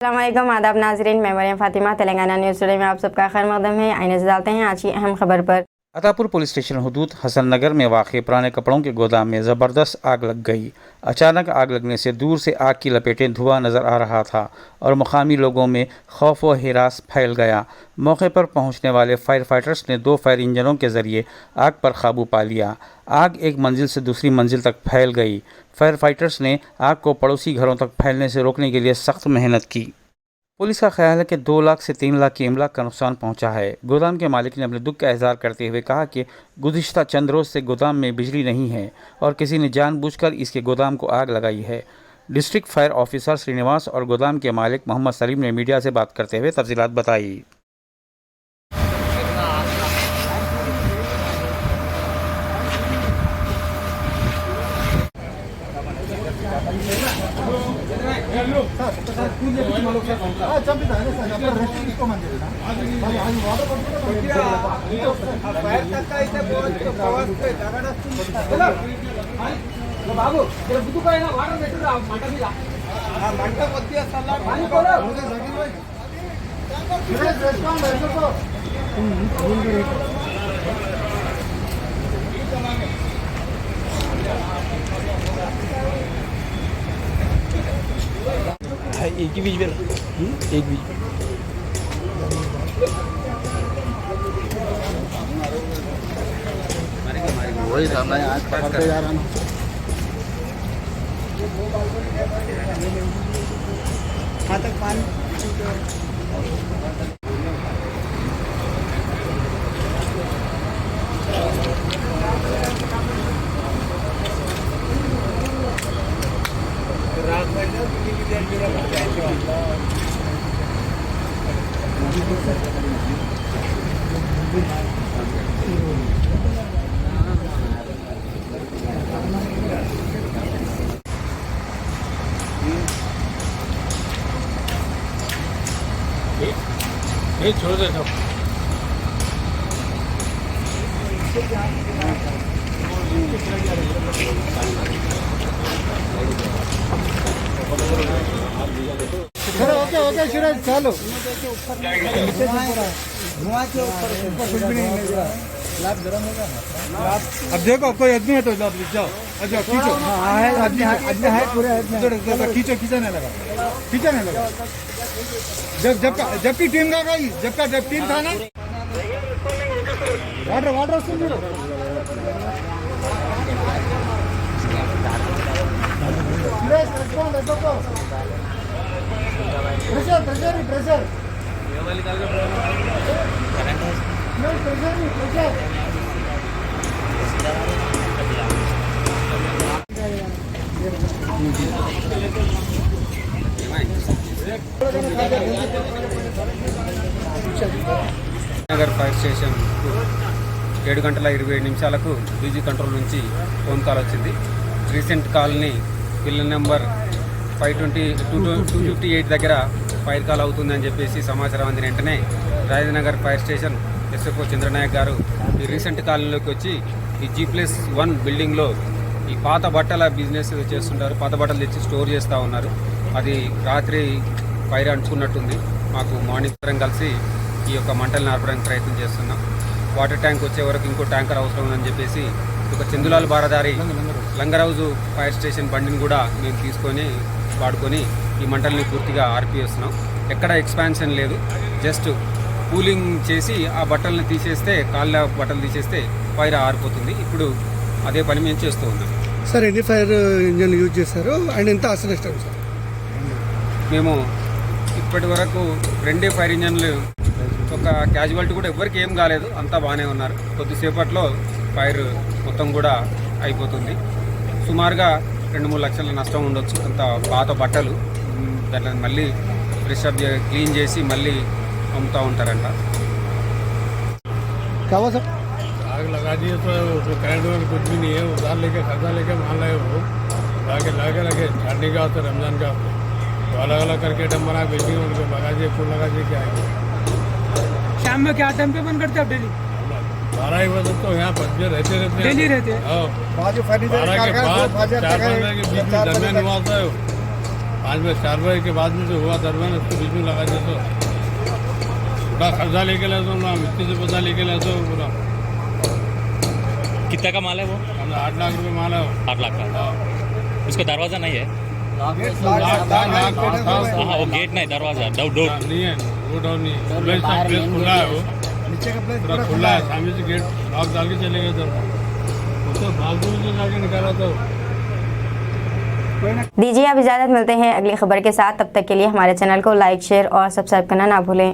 अस्सलामुअलैकुम आदाब नाजरीन, मैं मरियम फातिमा। तेलंगाना न्यूज़ टुडे में आप सबका खैर मकदम है। आइए नजर डालते हैं आज की अहम खबर पर। अतापुर पुलिस स्टेशन हदूद हसन नगर में वाक़ पुराने कपड़ों के गोदाम में ज़बरदस्त आग लग गई। अचानक आग लगने से दूर से आग की लपेटें धुआं नज़र आ रहा था और मुकामी लोगों में खौफ व हिरास फैल गया। मौके पर पहुंचने वाले फायर फाइटर्स ने 2 फायर इंजनों के ज़रिए आग पर काबू पा लिया। आग एक मंजिल से दूसरी मंजिल तक फैल गई। फायर फाइटर्स ने आग को पड़ोसी घरों तक फैलने से रोकने के लिए सख्त मेहनत की। पुलिस का ख्याल है कि 2 लाख से 3 लाख की इमलाक का नुकसान पहुंचा है। गोदाम के मालिक ने अपने दुख का इजहार करते हुए कहा कि गुज़िश्ता चंद रोज़ से गोदाम में बिजली नहीं है और किसी ने जानबूझकर इसके गोदाम को आग लगाई है। डिस्ट्रिक्ट फायर ऑफिसर श्रीनिवास और गोदाम के मालिक मोहम्मद सलीम ने मीडिया से बात करते हुए तफसीलात बताई। एक ही बीच में एक बीच वही सामने आज पकड़ते जा रहा हूँ। तक पानी छोड़ दे सब। ओके सूरज चलो कुछ भी नहीं मिलेगा। गरम होगा। अब देखो कोई आदमी है तो जाओ। अच्छा खींचो। हाँ है आदमी है पूरे खींचो खींचने लगा। जबकि टीम का गई जब टीम था ना वाटर सुन लो। प्रेशर నగర్ ఫైర్ స్టేషన్ 7 గంటల 27 నిమిషాలకు బీజీ కంట్రోల్ నుంచి ఫోన్ కాల్ వచ్చింది. రీసెంట్ కాల్ని పిల్లర్ నెంబర్ 258 దగ్గర ఫైర్ కాల్ అవుతుందని చెప్పేసి సమాచారం అందిన వెంటనే Rajanagar fire station SFO Chandra Nayak గారు ఈ రీసెంట్ కాలనీలోకి వచ్చి ఈ G+1 బిల్డింగ్లో ఈ పాత బట్టల బిజినెస్ చేస్తుంటారు. పాత బట్టలు తెచ్చి స్టోర్ చేస్తూ ఉన్నారు. అది రాత్రి ఫైర్ అంటుకున్నట్టుంది. మాకు మార్నింగ్ కలిసి ఈ యొక్క మంటలను ఆర్పడానికి ప్రయత్నం చేస్తున్నాం. వాటర్ ట్యాంక్ వచ్చే వరకు ఇంకో ట్యాంకర్ అవసరం ఉందని చెప్పేసి ఒక చందులాల్ బారదారి లంగరౌజు ఫైర్ స్టేషన్ బండిని కూడా మేము తీసుకొని వాడుకొని ఈ మంటల్ని పూర్తిగా ఆర్పివేస్తున్నాం. ఎక్కడ ఎక్స్పాన్షన్ లేదు. జస్ట్ కూలింగ్ చేసి ఆ బట్టలను తీసేస్తే కాళ్ళ బట్టలు తీసేస్తే ఫైర్ ఆరిపోతుంది. ఇప్పుడు అదే పని మేము చేస్తూ ఉన్నాం. సార్ ఎన్ని ఫైర్ ఇంజన్ యూజ్ చేశారు అండ్ ఎంత అసలు ఇష్టం సార్? మేము ఇప్పటి వరకు 2 ఫైర్ ఇంజన్లు, ఒక క్యాజువాలిటీ కూడా ఎవరికి ఏం కాలేదు. అంతా బాగానే ఉన్నారు. కొద్దిసేపట్లో ఫైర్ మొత్తం కూడా అయిపోతుంది. సుమారుగా 2-3 లక్షల నష్టం ఉండొచ్చు. అంత పాత బట్టలు దాన్ని మళ్ళీ ఫ్రెష్ అప్ క్లీన్ చేసి మళ్ళీ అమ్ముతూ ఉంటారంట. आग लगा दिए तो करंट में कुछ भी नहीं है। उधार लेके खर्चा लेके मान लाए वो लाके रखे ठंडी का होता रमजान का तो अलग अलग करके डम बना बेची उनको लगा दिए फूल लगा दिए क्या आएंगे। शाम में क्या टाइम पे बंद करते हो डेली? 12 बजे तो यहाँ बच्चे रहते डेली रहते हैं। 12 के बाद 4 के बीच में दरमियान हुआ होता है। 5 बजे 4 बजे के बाद में जो हुआ दरमियान उसको बीच में लगा दिया तो पूरा कर्जा लेके लाए तो ना मिट्टी से पता लेके लाए तो पूरा कितना का माल है वो? 8 लाख रुपये माल है वो। 8 लाख का। उसका दरवाजा नहीं है? लाख हाँ वो गेट नहीं, दरवाजा डोर नहीं है, वो डोर नहीं है, प्लेस खुला है वो, पूरा खुला है, सामने से गेट लॉक डाल के चले गए थे, उसको बाजू से जाके निकाला तो। दीजिए अब इजाज़त, मिलते हैं अगली खबर के साथ। तब तक के लिए हमारे चैनल को लाइक, शेयर और सब्सक्राइब करना ना भूलें।